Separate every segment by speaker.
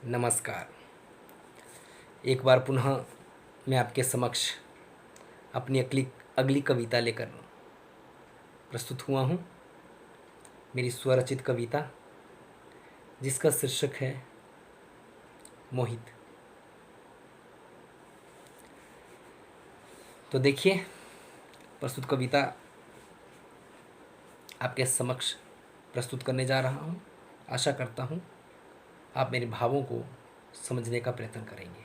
Speaker 1: नमस्कार। एक बार पुनः मैं आपके समक्ष अपनी अगली अगली कविता लेकर प्रस्तुत हुआ हूँ। मेरी स्वरचित कविता जिसका शीर्षक है मोहित। तो देखिए, प्रस्तुत कविता आपके समक्ष प्रस्तुत करने जा रहा हूँ। आशा करता हूँ आप मेरे भावों को समझने का प्रयत्न करेंगे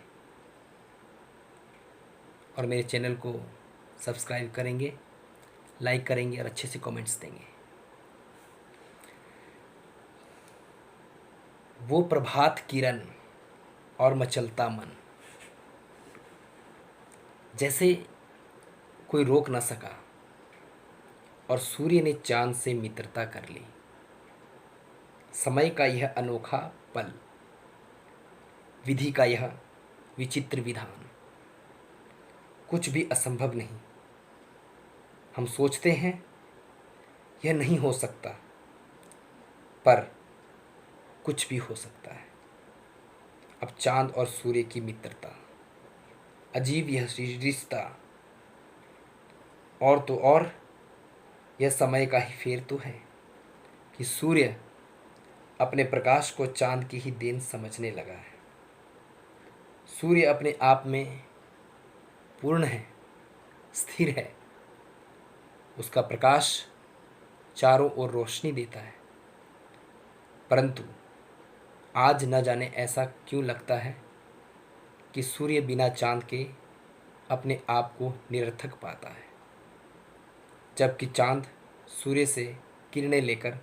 Speaker 1: और मेरे चैनल को सब्सक्राइब करेंगे, लाइक करेंगे और अच्छे से कमेंट्स देंगे। वो प्रभात किरण और मचलता मन, जैसे कोई रोक ना सका और सूर्य ने चांद से मित्रता कर ली। समय का यह अनोखा पल, विधि का यह विचित्र विधान, कुछ भी असंभव नहीं। हम सोचते हैं यह नहीं हो सकता, पर कुछ भी हो सकता है। अब चांद और सूर्य की मित्रता, अजीब यह रिश्ता, और तो और यह समय का ही फेर तो है कि सूर्य अपने प्रकाश को चांद की ही देन समझने लगा है। सूर्य अपने आप में पूर्ण है, स्थिर है। उसका प्रकाश चारों ओर रोशनी देता है, परंतु आज न जाने ऐसा क्यों लगता है कि सूर्य बिना चांद के अपने आप को निरर्थक पाता है, जबकि चांद सूर्य से किरणें लेकर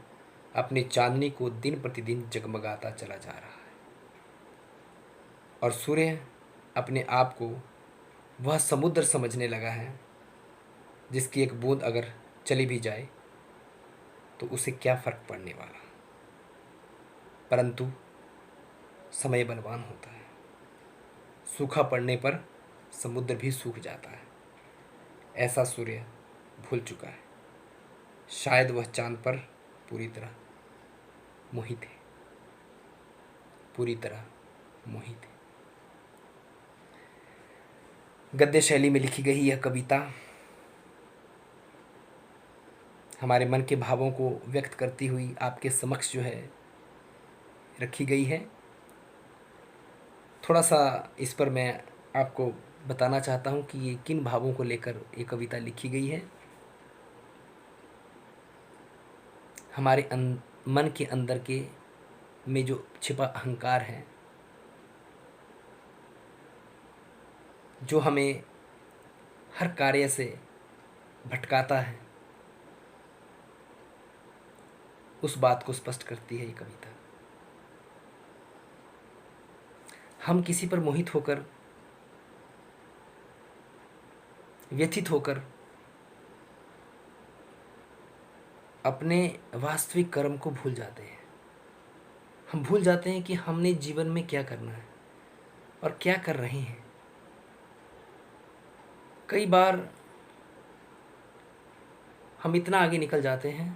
Speaker 1: अपनी चांदनी को दिन प्रतिदिन जगमगाता चला जा रहा है। और सूर्य अपने आप को वह समुद्र समझने लगा है जिसकी एक बूंद अगर चली भी जाए तो उसे क्या फर्क पड़ने वाला। परंतु समय बलवान होता है, सूखा पड़ने पर समुद्र भी सूख जाता है। ऐसा सूर्य भूल चुका है। शायद वह चांद पर पूरी तरह मोहित है, पूरी तरह मोहित है। गद्य शैली में लिखी गई यह कविता हमारे मन के भावों को व्यक्त करती हुई आपके समक्ष जो है रखी गई है। थोड़ा सा इस पर मैं आपको बताना चाहता हूँ कि ये किन भावों को लेकर ये कविता लिखी गई है। हमारे मन के अंदर के में जो छिपा अहंकार है, जो हमें हर कार्य से भटकाता है, उस बात को स्पष्ट करती है ये कविता। हम किसी पर मोहित होकर, व्यथित होकर अपने वास्तविक कर्म को भूल जाते हैं। हम भूल जाते हैं कि हमने जीवन में क्या करना है और क्या कर रहे हैं। कई बार हम इतना आगे निकल जाते हैं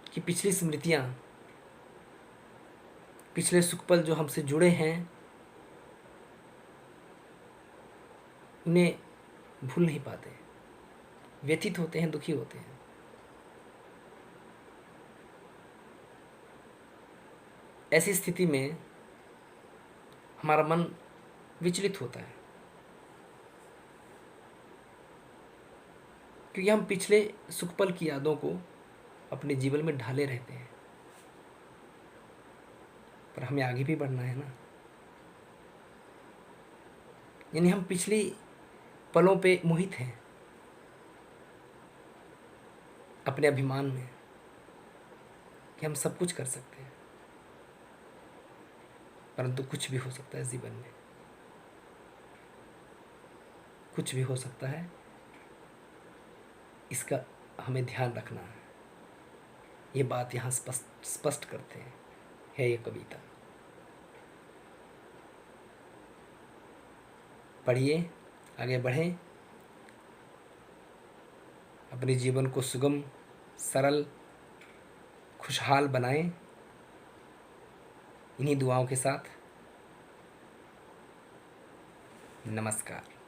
Speaker 1: कि पिछली स्मृतियाँ, पिछले सुख पल जो हमसे जुड़े हैं, उन्हें भूल नहीं पाते, व्यथित होते हैं, दुखी होते हैं। ऐसी स्थिति में हमारा मन विचलित होता है, क्योंकि हम पिछले सुख पल की यादों को अपने जीवन में ढाले रहते हैं। पर हमें आगे भी बढ़ना है ना। यानी हम पिछली पलों पे मोहित हैं, अपने अभिमान में कि हम सब कुछ कर सकते हैं, परंतु कुछ भी हो सकता है जीवन में, कुछ भी हो सकता है। इसका हमें ध्यान रखना है। ये बात यहाँ स्पष्ट स्पष्ट करते हैं है ये कविता। पढ़िए, आगे बढ़ें, अपने जीवन को सुगम, सरल, खुशहाल बनाएं। इन्हीं दुआओं के साथ नमस्कार।